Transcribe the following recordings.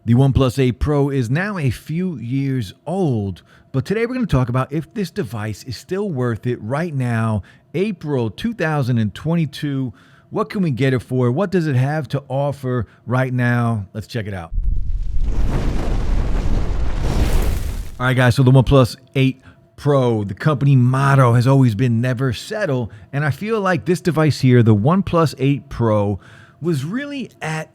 The OnePlus 8 Pro is now a few years old, but today we're going to talk about if this device is still worth it right now, April 2022. What can we get it for? What does it have to offer right now? Let's check it out. All right, guys, so the OnePlus 8 Pro, the company motto has always been never settle, and I feel like this device here, the OnePlus 8 Pro, was really it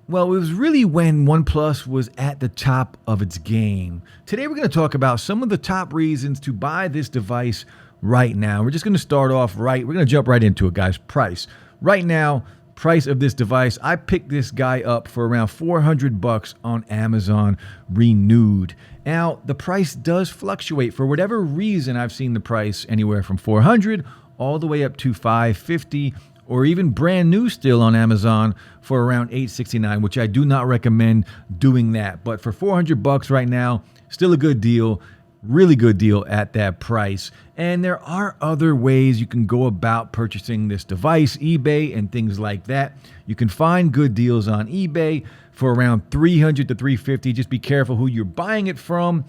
was really when OnePlus was at the top of its game. Today we're going to talk about some of the top reasons to buy this device right now. We're just going to start off right. We're going to jump right into it, guys. Price. Right now, price of this device, I picked this guy up for around $400 on Amazon renewed. Now, the price does fluctuate. For whatever reason, I've seen the price anywhere from $400 all the way up to $550, or even brand new still on Amazon for around $869, which I do not recommend doing that. But for $400 right now, still a good deal, really good deal at that price. And there are other ways you can go about purchasing this device, eBay and things like that. You can find good deals on eBay for around $300 to $350. Just be careful who you're buying it from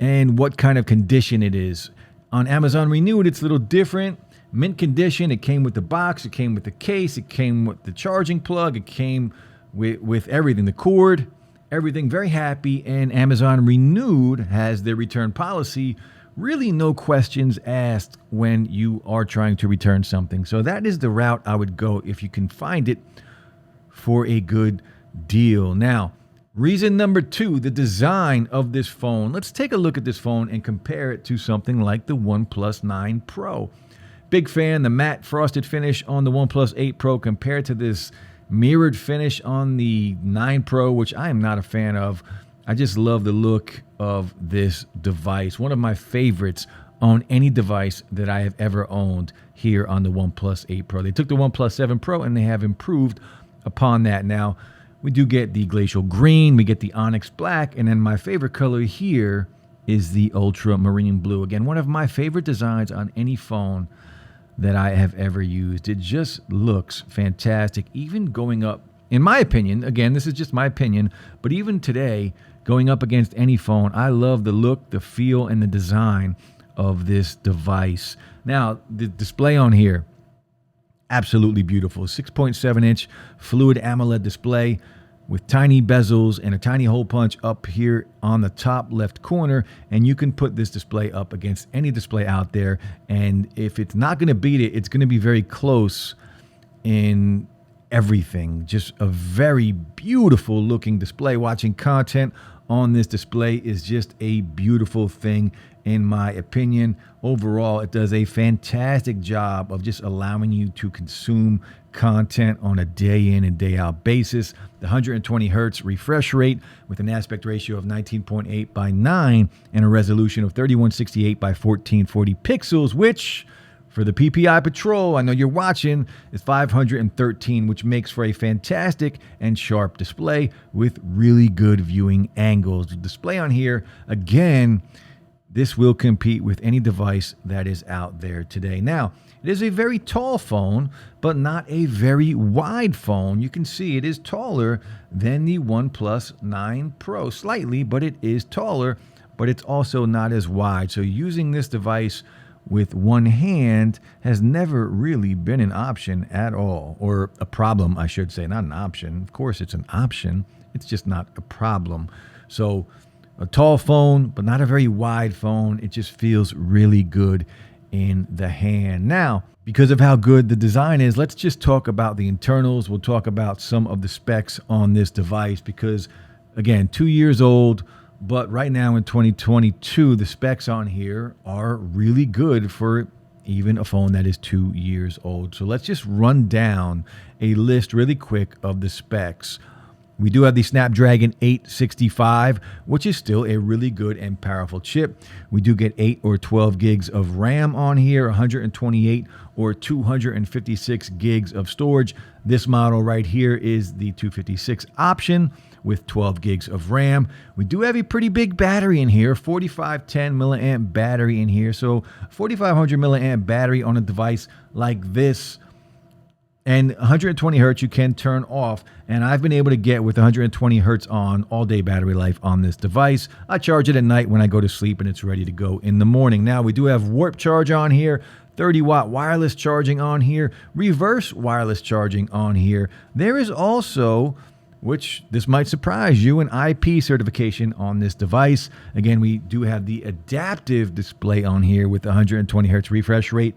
and what kind of condition it is. On Amazon Renewed, it's a little different. Mint condition. It came with the box. It came with the case. It came with the charging plug. It came with everything, the cord, everything. Very happy. And Amazon Renewed has their return policy. Really no questions asked when you are trying to return something. So that is the route I would go if you can find it for a good deal. Now, reason number two, the design of this phone. Let's take a look at this phone and compare it to something like the OnePlus 9 Pro. Big fan, the matte frosted finish on the OnePlus 8 Pro compared to this mirrored finish on the 9 Pro, which I am not a fan of. I just love the look of this device. One of my favorites on any device that I have ever owned here on the OnePlus 8 Pro. They took the OnePlus 7 Pro and they have improved upon that. Now, we do get the glacial green, we get the onyx black, and then my favorite color here is the ultramarine blue. Again, one of my favorite designs on any phone that I have ever used. It just looks fantastic. Even going up, in my opinion, again, this is just my opinion, but even today, going up against any phone, I love the look, the feel, and the design of this device. Now, the display on here, absolutely beautiful. 6.7-inch fluid AMOLED display with tiny bezels and a tiny hole punch up here on the top left corner. And you can put this display up against any display out there. And if it's not going to beat it, it's going to be very close in everything. Just a very beautiful looking display. Watching content on this display is just a beautiful thing, in my opinion. Overall, it does a fantastic job of just allowing you to consume content on a day in and day out basis. The 120 hertz refresh rate with an aspect ratio of 19.8 by 9 and a resolution of 3168 by 1440 pixels, which for the PPI Patrol, I know you're watching, is 513, which makes for a fantastic and sharp display with really good viewing angles. The display on here, again, this will compete with any device that is out there today. Now, it is a very tall phone, but not a very wide phone. You can see it is taller than the OnePlus 9 Pro. Slightly, but it is taller, but it's also not as wide. So using this device with one hand has never really been an option at all, or a problem, I should say. Not an option. Of course, it's an option. It's just not a problem. So a tall phone, but not a very wide phone. It just feels really good in the hand. Now, because of how good the design is, let's just talk about the internals. We'll talk about some of the specs on this device because, again, 2 years old, but right now in 2022, the specs on here are really good for even a phone that is 2 years old. So let's just run down a list really quick of the specs. We do have the Snapdragon 865, which is still a really good and powerful chip. We do get 8 or 12 gigs of RAM on here, 128 or 256 gigs of storage. This model right here is the 256 option with 12 gigs of RAM. We do have a pretty big battery in here, 4510 milliamp battery in here. So 4500 milliamp battery on a device like this, And 120 hertz you can turn off, and I've been able to get with 120 hertz on all day battery life on this device. I charge it at night when I go to sleep, and it's ready to go in the morning. Now, we do have warp charge on here, 30-watt wireless charging on here, reverse wireless charging on here. There is also, which this might surprise you, an IP certification on this device. Again, we do have the adaptive display on here with 120 hertz refresh rate.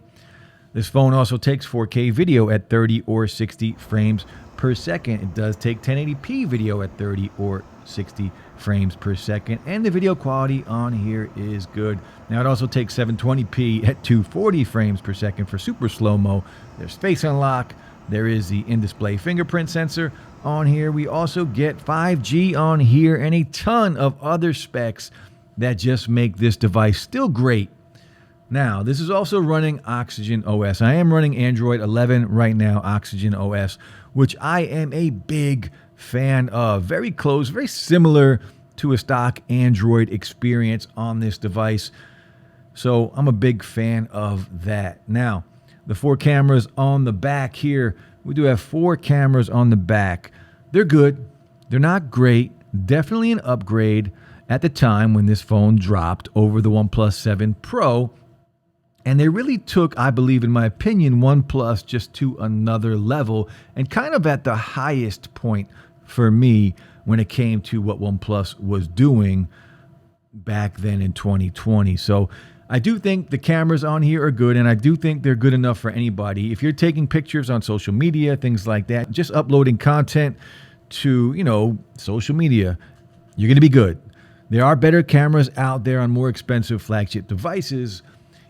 This phone also takes 4K video at 30 or 60 frames per second. It does take 1080p video at 30 or 60 frames per second, and the video quality on here is good. Now, it also takes 720p at 240 frames per second for super slow-mo. There's face unlock. There is the in-display fingerprint sensor on here. We also get 5G on here and a ton of other specs that just make this device still great. Now, this is also running Oxygen OS. I am running Android 11 right now, Oxygen OS, which I am a big fan of. Very close, very similar to a stock Android experience on this device. So I'm a big fan of that. Now, the 4 cameras on the back here, we do have 4 cameras on the back. They're good. They're not great. Definitely an upgrade at the time when this phone dropped over the OnePlus 7 Pro. And they really took, I believe, in my opinion, OnePlus just to another level and kind of at the highest point for me when it came to what OnePlus was doing back then in 2020. So I do think the cameras on here are good, and I do think they're good enough for anybody. If you're taking pictures on social media, things like that, just uploading content to, social media, you're going to be good. There are better cameras out there on more expensive flagship devices,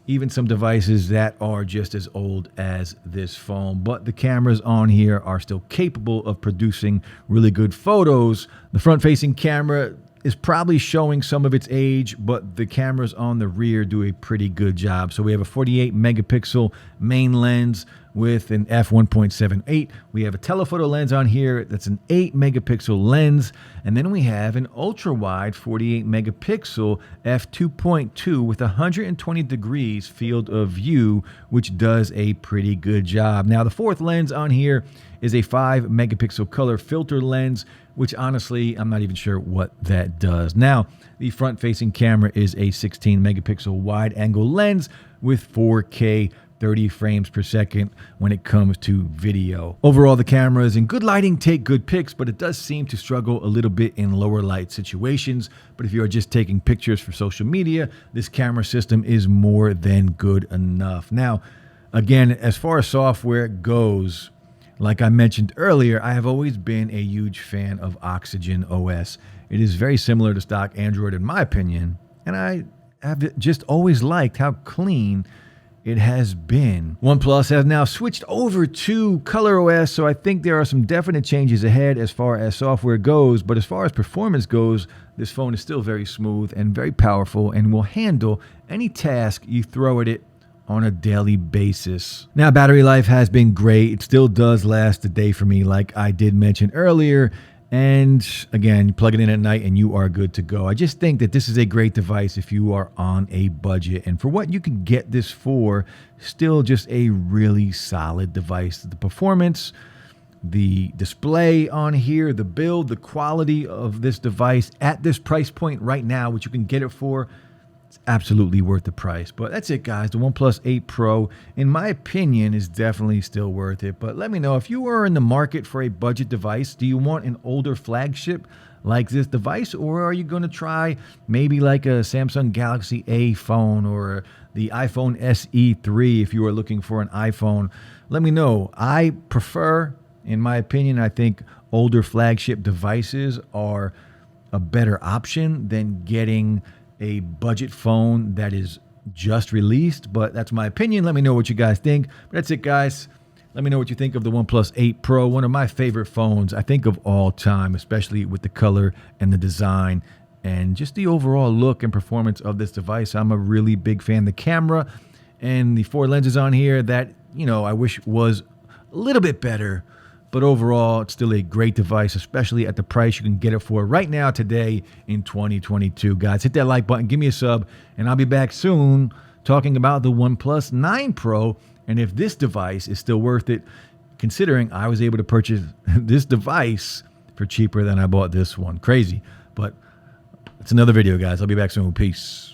even some devices that are just as old as this phone. But the cameras on here are still capable of producing really good photos. The front-facing camera is probably showing some of its age, but the cameras on the rear do a pretty good job. So we have a 48 megapixel main lens with an f1.78. We have a telephoto lens on here that's an 8 megapixel lens. And then we have an ultra wide 48 megapixel f2.2 with 120 degrees field of view, which does a pretty good job. Now, the fourth lens on here is a 5 megapixel color filter lens, which honestly, I'm not even sure what that does. Now, the front-facing camera is a 16 megapixel wide-angle lens with 4K 30 frames per second when it comes to video. Overall, the cameras in good lighting take good pics, but it does seem to struggle a little bit in lower light situations. But if you are just taking pictures for social media, this camera system is more than good enough. Now, again, as far as software goes, like I mentioned earlier, I have always been a huge fan of Oxygen OS. It is very similar to stock Android in my opinion, and I have just always liked how clean it has been. OnePlus has now switched over to ColorOS, so I think there are some definite changes ahead as far as software goes, but as far as performance goes, this phone is still very smooth and very powerful and will handle any task you throw at it on a daily basis. Now, battery life has been great. It still does last a day for me, like I did mention earlier. And again, you plug it in at night and you are good to go. I just think that this is a great device if you are on a budget. And for what you can get this for, still just a really solid device. The performance, the display on here, the build, the quality of this device at this price point right now, which you can get it for, it's absolutely worth the price. But that's it, guys. The OnePlus 8 Pro, in my opinion, is definitely still worth it. But let me know if you are in the market for a budget device. Do you want an older flagship like this device, or are you going to try maybe like a Samsung Galaxy A phone or the iPhone SE3 if you are looking for an iPhone? Let me know. I prefer, in my opinion, I think older flagship devices are a better option than getting a budget phone that is just released, but that's my opinion. Let me know what you guys think. But that's it, guys. Let me know what you think of the OnePlus 8 Pro, one of my favorite phones, I think, of all time, especially with the color and the design and just the overall look and performance of this device. I'm a really big fan. The camera and the 4 lenses on here that, I wish was a little bit better. But overall, it's still a great device, especially at the price you can get it for right now, today in 2022. Guys, hit that like button, give me a sub, and I'll be back soon talking about the OnePlus 9 Pro and if this device is still worth it considering I was able to purchase this device for cheaper than I bought this one. Crazy. But it's another video, guys. I'll be back soon. Peace.